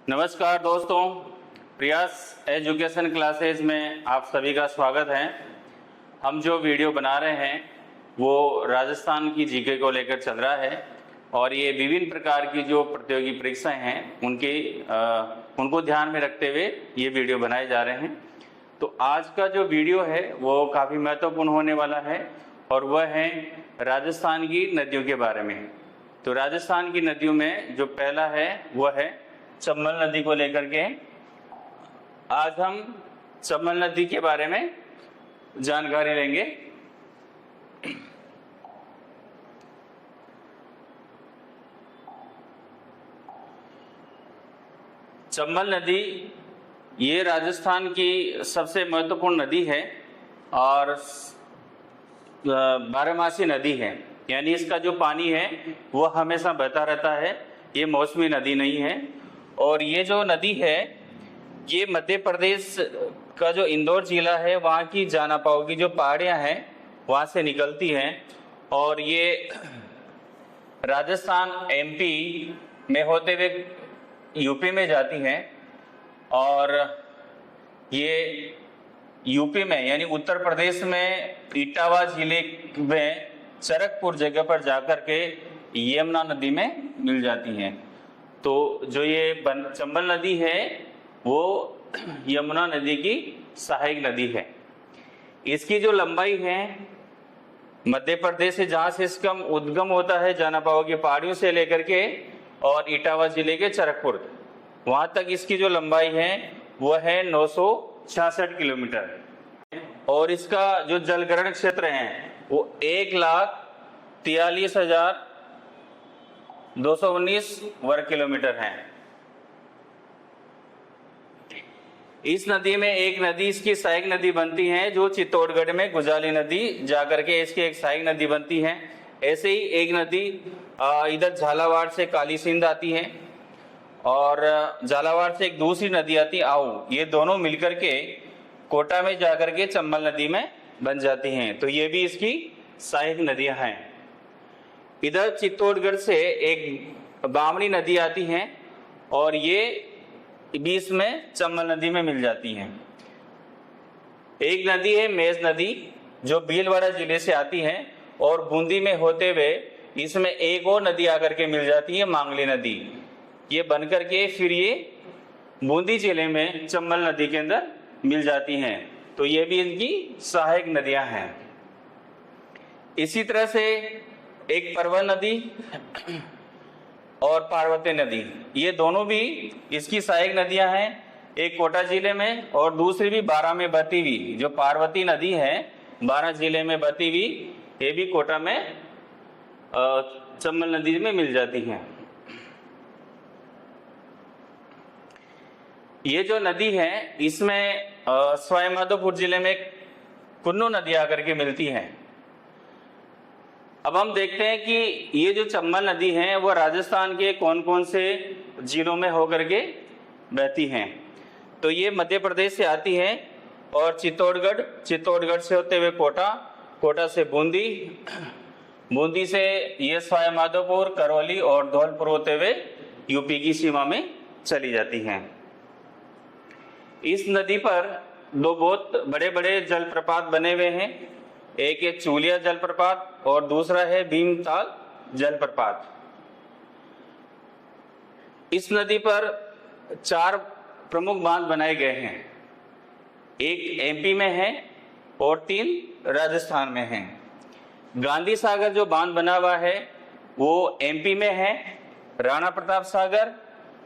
नमस्कार दोस्तों, प्रयास एजुकेशन क्लासेज में आप सभी का स्वागत है। हम जो वीडियो बना रहे हैं वो राजस्थान की जीके को लेकर चल रहा है और ये विभिन्न प्रकार की जो प्रतियोगी परीक्षाएं हैं उनको ध्यान में रखते हुए ये वीडियो बनाए जा रहे हैं। तो आज का जो वीडियो है वो काफ़ी महत्वपूर्ण होने वाला है और वह है राजस्थान की नदियों के बारे में। तो राजस्थान की नदियों में जो पहला है वह है चंबल नदी को लेकर के। आज हम चंबल नदी के बारे में जानकारी लेंगे। चंबल नदी ये राजस्थान की सबसे महत्वपूर्ण नदी है और बारहमासी नदी है, यानी इसका जो पानी है वो हमेशा बहता रहता है। ये मौसमी नदी नहीं है और ये जो नदी है ये मध्य प्रदेश का जो इंदौर जिला है वहाँ की जानापाव की जो पहाड़ियाँ हैं वहाँ से निकलती हैं और ये राजस्थान एमपी में होते हुए यूपी में जाती हैं और ये यूपी में यानी उत्तर प्रदेश में इटावा जिले में चरकपुर जगह पर जाकर के यमुना नदी में मिल जाती हैं। तो जो ये चंबल नदी है वो यमुना नदी की सहायक नदी है। इसकी जो लंबाई है मध्य प्रदेश से जहाँ से इसका उद्गम होता है जानापाव की पहाड़ियों से लेकर के और इटावा जिले के चरकपुर वहाँ तक इसकी जो लंबाई है वह है 966 किलोमीटर और इसका जो जलग्रहण क्षेत्र है वो 1,43,219 वर्ग किलोमीटर है। इस नदी में एक नदी इसकी सहायक नदी बनती है जो चित्तौड़गढ़ में गुजाली नदी जाकर के इसकी एक सहायक नदी बनती है। ऐसे ही एक नदी इधर झालावाड़ से काली सिंध आती है और झालावाड़ से एक दूसरी नदी आती आओ। ये दोनों मिलकर के कोटा में जाकर के चंबल नदी में बन जाती हैं। तो ये भी इसकी सहायक नदियां हैं। इधर चित्तौड़गढ़ से एक बामनी नदी आती है और ये बीच में चंबल नदी में मिल जाती हैं। एक नदी है मेज नदी जो भीलवाड़ा जिले से आती है और बूंदी में होते हुए इसमें एक और नदी आकर के मिल जाती है मांगली नदी। ये बन करके फिर ये बूंदी जिले में चंबल नदी के अंदर मिल जाती हैं। तो ये भी इनकी सहायक नदियां हैं। इसी तरह से एक परवन नदी और पार्वती नदी ये दोनों भी इसकी सहायक नदियां हैं। एक कोटा जिले में और दूसरी भी बारां में बहती हुई जो पार्वती नदी है बारां जिले में बहती हुई ये भी कोटा में चंबल नदी में मिल जाती हैं। ये जो नदी है इसमें सवाईमाधोपुर जिले में कुन्नू नदी आकर के मिलती है। अब हम देखते हैं कि ये जो चंबल नदी है वो राजस्थान के कौन कौन से जिलों में होकर के बहती हैं। तो ये मध्य प्रदेश से आती है और चित्तौड़गढ़ से होते हुए कोटा से बूंदी से ये सवाईमाधोपुर, करौली और धौलपुर होते हुए यूपी की सीमा में चली जाती हैं। इस नदी पर दो बहुत बड़े बड़े जलप्रपात बने हुए हैं। एक है चूलिया जलप्रपात और दूसरा है भीमताल जलप्रपात। इस नदी पर 4 प्रमुख बांध बनाए गए हैं। एक एमपी में है और 3 राजस्थान में हैं। गांधी सागर जो बांध बना हुआ है वो एमपी में है। राणा प्रताप सागर,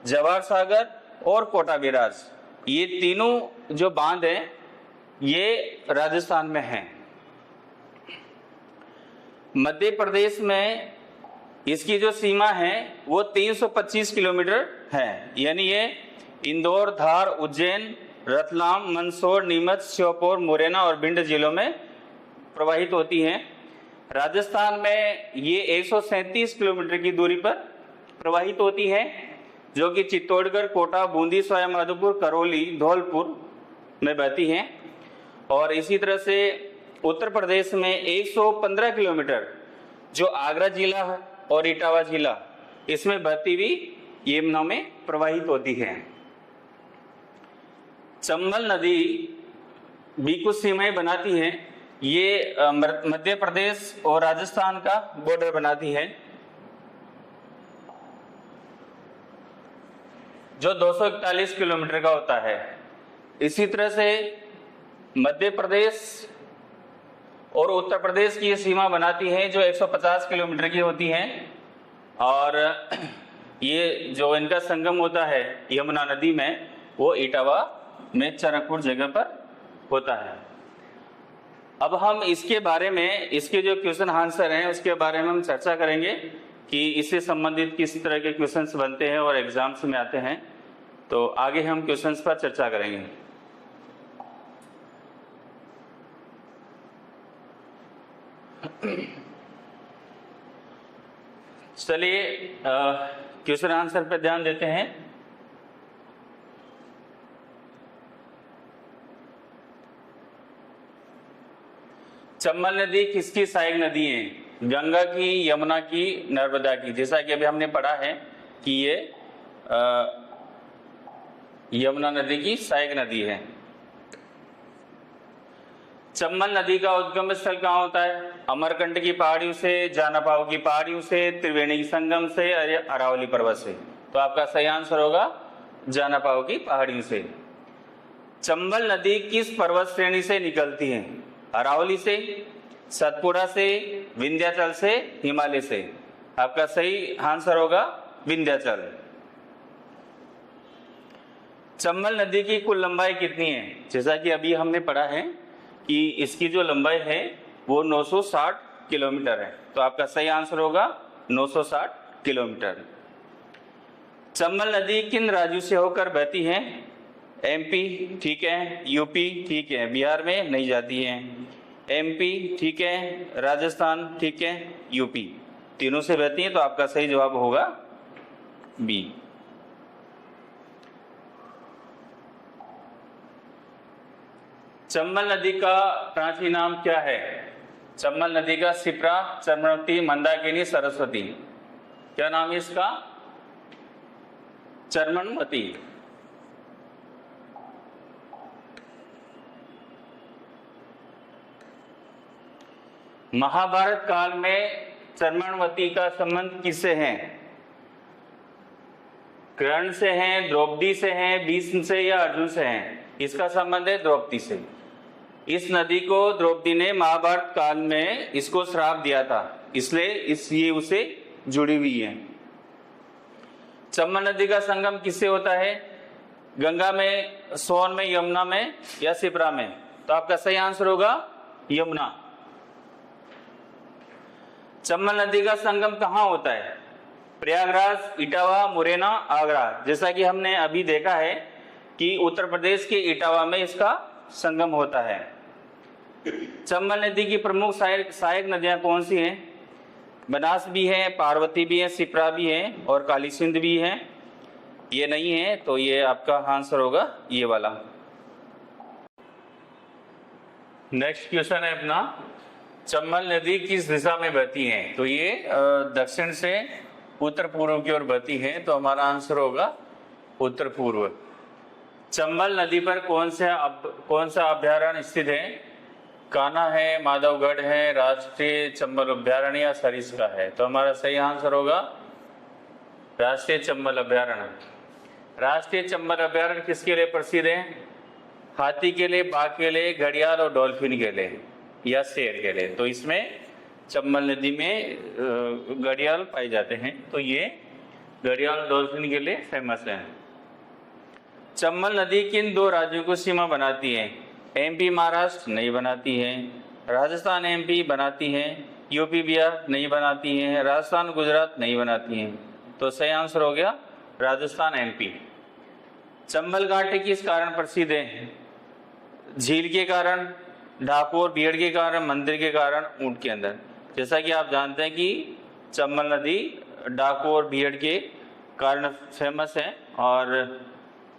जवाहर सागर और कोटा बिराज ये तीनों जो बांध हैं ये राजस्थान में हैं। मध्य प्रदेश में इसकी जो सीमा है वो 325 किलोमीटर है, यानी ये इंदौर, धार, उज्जैन, रतलाम, मंदसौर, नीमच, श्योपुर, मुरैना और भिंड जिलों में प्रवाहित होती हैं। राजस्थान में ये 137 किलोमीटर की दूरी पर प्रवाहित होती है जो कि चित्तौड़गढ़, कोटा, बूंदी, सवाईमाधोपुर, करौली, धौलपुर में बहती हैं। और इसी तरह से उत्तर प्रदेश में 115 किलोमीटर जो आगरा जिला और इटावा जिला इसमें बहती हुई यमुना में प्रवाहित होती है। चंबल नदी भी कुछ सीमाएं बनाती है। ये मध्य प्रदेश और राजस्थान का बॉर्डर बनाती है, जो 241 किलोमीटर का होता है। इसी तरह से मध्य प्रदेश और उत्तर प्रदेश की ये सीमा बनाती है, जो 150 किलोमीटर की होती है। और ये जो इनका संगम होता है यमुना नदी में, वो इटावा में चरकपुर जगह पर होता है। अब हम इसके बारे में, इसके जो क्वेश्चन आंसर हैं उसके बारे में हम चर्चा करेंगे कि इससे संबंधित किस तरह के क्वेश्चंस बनते हैं और एग्जाम्स में आते हैं। तो आगे हम क्वेश्चंस पर चर्चा करेंगे। चलिए क्वेश्चन आंसर पर ध्यान देते हैं। चंबल नदी किसकी सहायक नदी है? गंगा की, यमुना की, नर्मदा की। जैसा कि अभी हमने पढ़ा है कि ये यमुना नदी की सहायक नदी है। चंबल नदी का उद्गम स्थल कहाँ होता है? अमरकंटक की पहाड़ियों से, जानापाव की पहाड़ियों से, त्रिवेणी संगम से, अरावली पर्वत से। तो आपका सही आंसर होगा जानापाव की पहाड़ियों से। चंबल नदी किस पर्वत श्रेणी से निकलती है? अरावली से, सतपुड़ा से, विंध्याचल से, हिमालय से। आपका सही आंसर होगा विंध्याचल। चंबल नदी की कुल लंबाई कितनी है? जैसा कि अभी हमने पढ़ा है कि इसकी जो लंबाई है वो 960 किलोमीटर है। तो आपका सही आंसर होगा 960 किलोमीटर। चंबल नदी किन राज्यों से होकर बहती है? एमपी ठीक है, यूपी ठीक है, बिहार में नहीं जाती है। एमपी ठीक है, राजस्थान ठीक है, यूपी, तीनों से बहती है। तो आपका सही जवाब होगा बी। चंबल नदी का प्राचीन नाम क्या है? चंबल नदी का शिप्रा, चर्मवती, मंदाकिनी, सरस्वती। क्या नाम है इसका? चर्मवती। महाभारत काल में चर्मवती का संबंध किससे है? कर्ण से है, द्रौपदी से है, भीष्म से या अर्जुन से है? इसका संबंध है द्रौपदी से। इस नदी को द्रौपदी ने महाभारत काल में इसको श्राप दिया था, इसलिए ये उसे जुड़ी हुई है। चंबल नदी का संगम किससे होता है? गंगा में, सोन में, यमुना में या शिप्रा में? तो आपका सही आंसर होगा यमुना। चंबल नदी का संगम कहाँ होता है? प्रयागराज, इटावा, मुरैना, आगरा। जैसा कि हमने अभी देखा है कि उत्तर प्रदेश के इटावा में इसका संगम होता है। चंबल नदी की प्रमुख सहायक नदियां कौन सी हैं? बनास भी है, पार्वती भी है, शिप्रा भी है और काली सिंध भी है। ये नहीं है तो ये आपका आंसर होगा ये वाला। नेक्स्ट क्वेश्चन है अपना, चंबल नदी किस दिशा में बहती है? तो ये दक्षिण से उत्तर पूर्व की ओर बहती है। तो हमारा आंसर होगा उत्तर पूर्व। चंबल नदी पर कौन सा अभ्यारण्य स्थित है? कान्हा है, माधवगढ़ है, राष्ट्रीय चंबल अभ्यारण्य या सरिस्का है? तो हमारा सही आंसर होगा राष्ट्रीय चंबल अभ्यारण्य। राष्ट्रीय चंबल अभ्यारण्य किसके लिए प्रसिद्ध है? हाथी के लिए, बाघ के लिए, घड़ियाल और डॉल्फिन के लिए या शेर के लिए? तो इसमें चंबल नदी में घड़ियाल पाए जाते हैं, तो ये घड़ियाल डॉल्फिन के लिए फेमस है। चंबल नदी किन दो राज्यों को सीमा बनाती है? एमपी महाराष्ट्र नहीं बनाती है, राजस्थान एमपी बनाती है, यूपी बिहार नहीं बनाती है, राजस्थान गुजरात नहीं बनाती है। तो सही आंसर हो गया राजस्थान एमपी। चंबल घाटी किस कारण प्रसिद्ध है? झील के कारण, ढाकोर भीड़ के कारण, मंदिर के कारण, ऊंट के अंदर। जैसा कि आप जानते हैं कि चंबल नदी ढाकोर भीड़ के कारण फेमस है और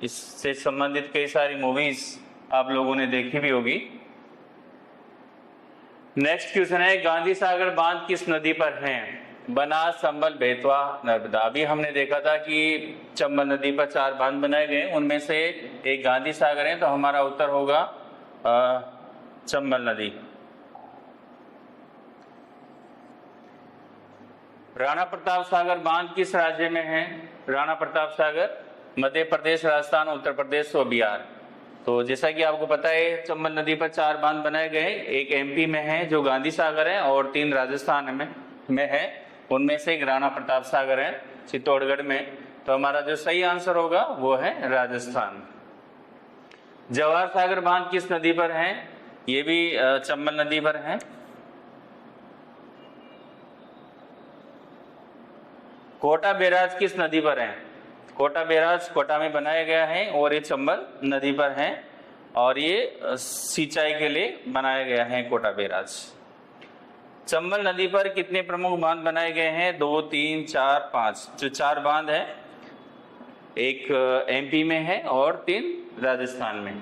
इससे संबंधित कई सारी मूवीज आप लोगों ने देखी भी होगी। नेक्स्ट क्वेश्चन है, गांधी सागर बांध किस नदी पर है? बनास, चंबल, बेतवा, नर्मदा। अभी हमने देखा था कि चंबल नदी पर 4 बांध बनाए गए, उनमें से एक गांधी सागर है, तो हमारा उत्तर होगा चंबल नदी। राणा प्रताप सागर बांध किस राज्य में है? राणा प्रताप सागर मध्य प्रदेश, राजस्थान, उत्तर प्रदेश और बिहार। तो जैसा कि आपको पता है चंबल नदी पर 4 बांध बनाए गए, एक एमपी में है जो गांधी सागर है और 3 राजस्थान में है, उनमें से एक राणा प्रताप सागर है चित्तौड़गढ़ में। तो हमारा जो सही आंसर होगा वो है राजस्थान। जवाहर सागर बांध किस नदी पर है? ये भी चंबल नदी पर है। कोटा बैराज किस नदी पर है? कोटा बैराज कोटा में बनाया गया है और ये चंबल नदी पर है और ये सिंचाई के लिए बनाया गया है कोटा बैराज। चंबल नदी पर कितने प्रमुख बांध बनाए गए हैं? 2, 3, 4, 5। जो 4 बांध है, एक एमपी में है और 3 राजस्थान में।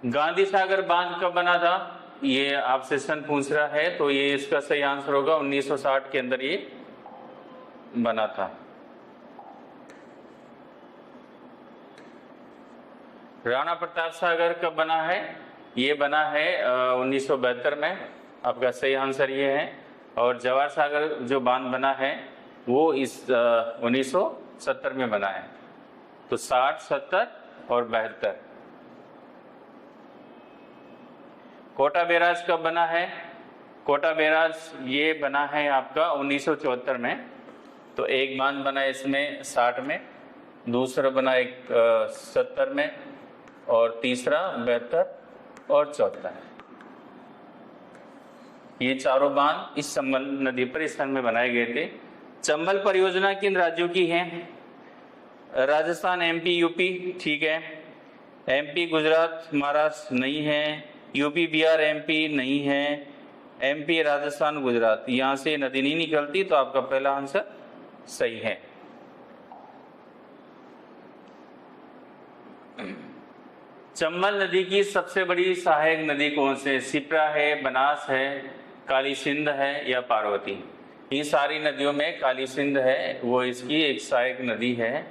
गांधी सागर बांध कब बना था? ये आप सेशन पूछ रहा है, तो ये इसका सही आंसर होगा 1960 के अंदर ये बना था। राणा प्रताप सागर कब बना है? ये बना है 1972 में, आपका सही आंसर ये है। और जवाहर सागर जो बांध बना है वो इस 1970 में बना है। तो 60, 70 और 72। कोटा बैराज कब बना है? कोटा बैराज ये बना है आपका 1974 में। तो एक बांध बना इसमें 60 में, दूसरा बना एक 70 में और तीसरा 72 और चौथा। ये चारों बांध इस चंबल नदी पर इस सन में बनाए गए थे। चंबल परियोजना किन राज्यों की है? राजस्थान, एमपी, यूपी, ठीक है। एमपी, गुजरात, महाराष्ट्र नहीं है। यूपी, बिहार, एमपी नहीं है। एमपी, राजस्थान, गुजरात, यहां से नदी नहीं निकलती, तो आपका पहला आंसर सही है। चंबल नदी की सबसे बड़ी सहायक नदी कौन से? शिप्रा है, बनास है, काली सिंध है या पार्वती? इन सारी नदियों में काली सिंध है वो इसकी एक सहायक नदी है।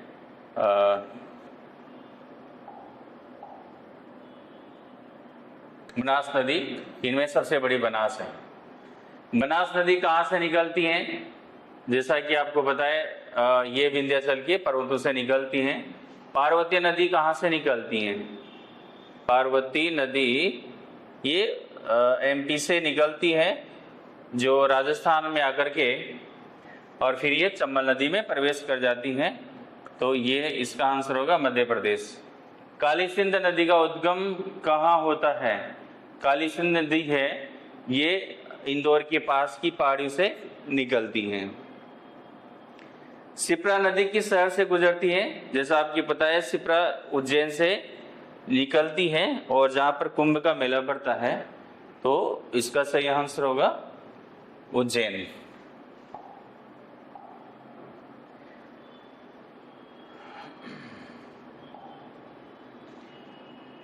बनास नदी इनमें सबसे बड़ी बनास है। बनास नदी कहाँ से निकलती है? जैसा कि आपको पता है ये विंध्याचल के पर्वतों से निकलती हैं। पार्वती नदी कहाँ से निकलती है? पार्वती नदी ये एमपी से निकलती है, जो राजस्थान में आकर के और फिर ये चंबल नदी में प्रवेश कर जाती हैं। तो ये इसका आंसर होगा मध्य प्रदेश। काली सिंध नदी का उद्गम कहाँ होता है? काली सिंध नदी है ये इंदौर के पास की पहाड़ी से निकलती है। शिप्रा नदी किस शहर से गुजरती है? जैसा आपको पता है शिप्रा उज्जैन से निकलती है और जहाँ पर कुंभ का मेला पड़ता है, तो इसका सही आंसर होगा उज्जैन।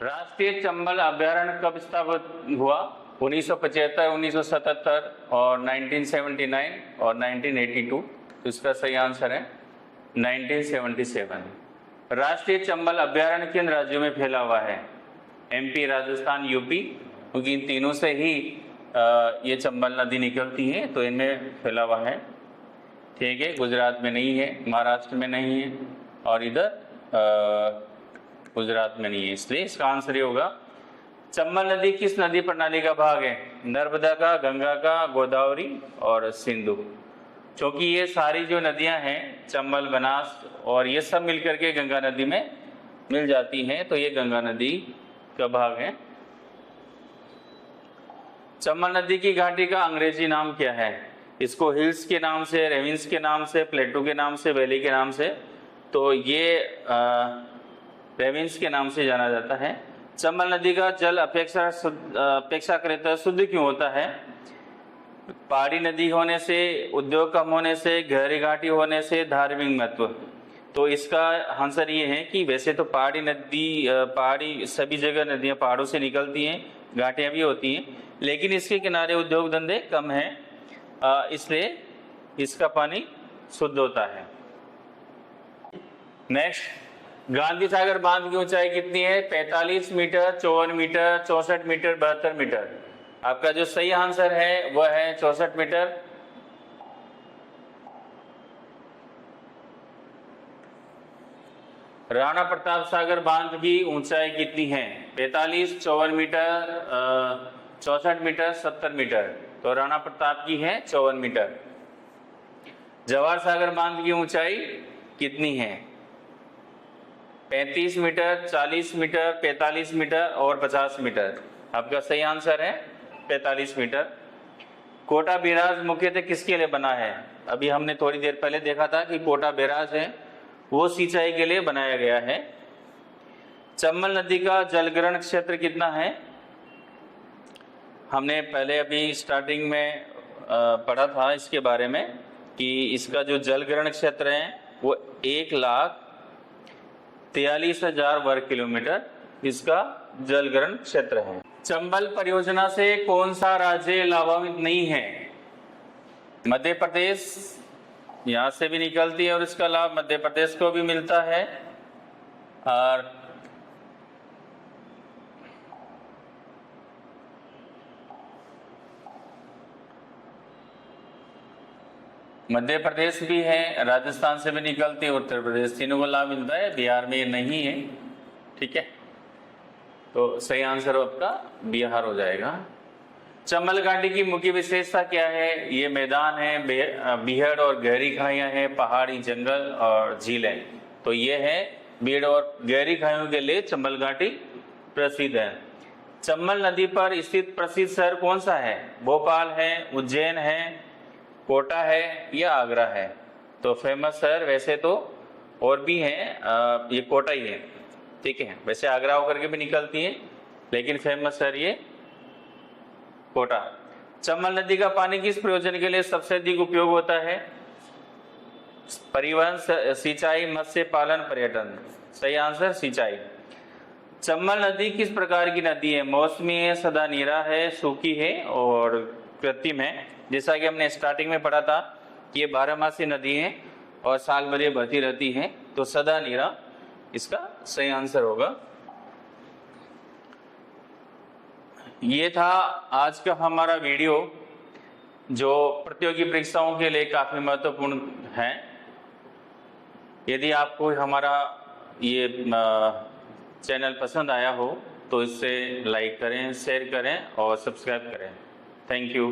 राष्ट्रीय चंबल अभ्यारण्य कब स्थापित हुआ? 1975, 1977 और 1979 और 1982। तो इसका सही आंसर है 1977। राष्ट्रीय चंबल अभ्यारण्य किन राज्यों में फैला हुआ है? एमपी, राजस्थान, यूपी, क्योंकि इन तीनों से ही ये चंबल नदी निकलती है, तो इनमें फैला हुआ है। ठीक है, गुजरात में नहीं है, महाराष्ट्र में नहीं है और इधर गुजरात में नहीं है, इसलिए इसका आंसर ये होगा। चंबल नदी किस नदी प्रणाली का भाग है? नर्मदा का, गंगा का, गोदावरी और सिंधु। क्योंकि ये सारी जो नदियां हैं चंबल, बनास और ये सब मिलकर के गंगा नदी में मिल जाती हैं, तो ये गंगा नदी का भाग है। चंबल नदी की घाटी का अंग्रेजी नाम क्या है? इसको हिल्स के नाम से, रेविन्स के नाम से, प्लेटू के नाम से, वैली के नाम से, तो ये रेविन्स के नाम से जाना जाता है। चंबल नदी का जल अपेक्षाकृत शुद्ध क्यों होता है? पहाड़ी नदी होने से, उद्योग कम होने से, गहरी घाटी होने से, धार्मिक महत्व। तो इसका आंसर ये है कि वैसे तो पहाड़ी नदी, पहाड़ी सभी जगह नदियां पहाड़ों से निकलती हैं, घाटियाँ भी होती हैं, लेकिन इसके किनारे उद्योग धंधे कम हैं, इसलिए इसका पानी शुद्ध होता है। नेक्स्ट, गांधी सागर बांध की ऊंचाई कितनी है? 45 मीटर, 54 मीटर, 64 मीटर, 72 मीटर। आपका जो सही आंसर है वह है 64 मीटर। राणा प्रताप सागर बांध की ऊंचाई कितनी है? 45, 54 मीटर, 64 मीटर, 70 मीटर। तो राणा प्रताप की है 54 मीटर। जवाहर सागर बांध की ऊंचाई कितनी है? 35 मीटर, 40 मीटर, 45 मीटर और 50 मीटर। आपका सही आंसर है 45 मीटर। कोटा बैराज मुख्यतः किसके लिए बना है? अभी हमने थोड़ी देर पहले देखा था कि कोटा बैराज है वो सिंचाई के लिए बनाया गया है। चंबल नदी का जलग्रहण क्षेत्र कितना है? हमने पहले अभी स्टार्टिंग में पढ़ा था इसके बारे में कि इसका जो जलग्रहण क्षेत्र है वो 1,43,000 वर्ग किलोमीटर इसका जलग्रहण क्षेत्र है। चंबल परियोजना से कौन सा राज्य लाभान्वित नहीं है? मध्य प्रदेश यहाँ से भी निकलती है और इसका लाभ मध्य प्रदेश को भी मिलता है। और मध्य प्रदेश भी है, राजस्थान से भी निकलती है, उत्तर प्रदेश, तीनों को लाभ मिलता है। बिहार में ये नहीं है। ठीक है, तो सही आंसर आपका बिहार हो जाएगा। चंबल घाटी की मुख्य विशेषता क्या है? ये मैदान है, बीहड़ और गहरी खाइयां हैं, पहाड़ी जंगल और झीलें। तो ये है बीहड़ और गहरी खाइयों के लिए चंबल घाटी प्रसिद्ध है। चंबल नदी पर स्थित प्रसिद्ध शहर कौन सा है? भोपाल है, उज्जैन है, कोटा है या आगरा है? तो फेमस शहर वैसे तो और भी हैं, ये कोटा ही है। ठीक है, वैसे आगरा होकर के भी निकलती है, लेकिन फेमस शहर ये कोटा। चंबल नदी का पानी किस प्रयोजन के लिए सबसे अधिक उपयोग होता है? परिवहन, सिंचाई, मत्स्य पालन, पर्यटन। सही आंसर सिंचाई। चंबल नदी किस प्रकार की नदी है? मौसमी है, सदा नीरा है, सूखी है और कृत्रिम है। जैसा कि हमने स्टार्टिंग में पढ़ा था कि ये 12मासी नदी है और साल भर ये बहती रहती है, तो सदा नीरा इसका सही आंसर होगा। ये था आज का हमारा वीडियो जो प्रतियोगी परीक्षाओं के लिए काफी महत्वपूर्ण है। यदि आपको हमारा ये चैनल पसंद आया हो तो इसे लाइक करें, शेयर करें और सब्सक्राइब करें। Thank you.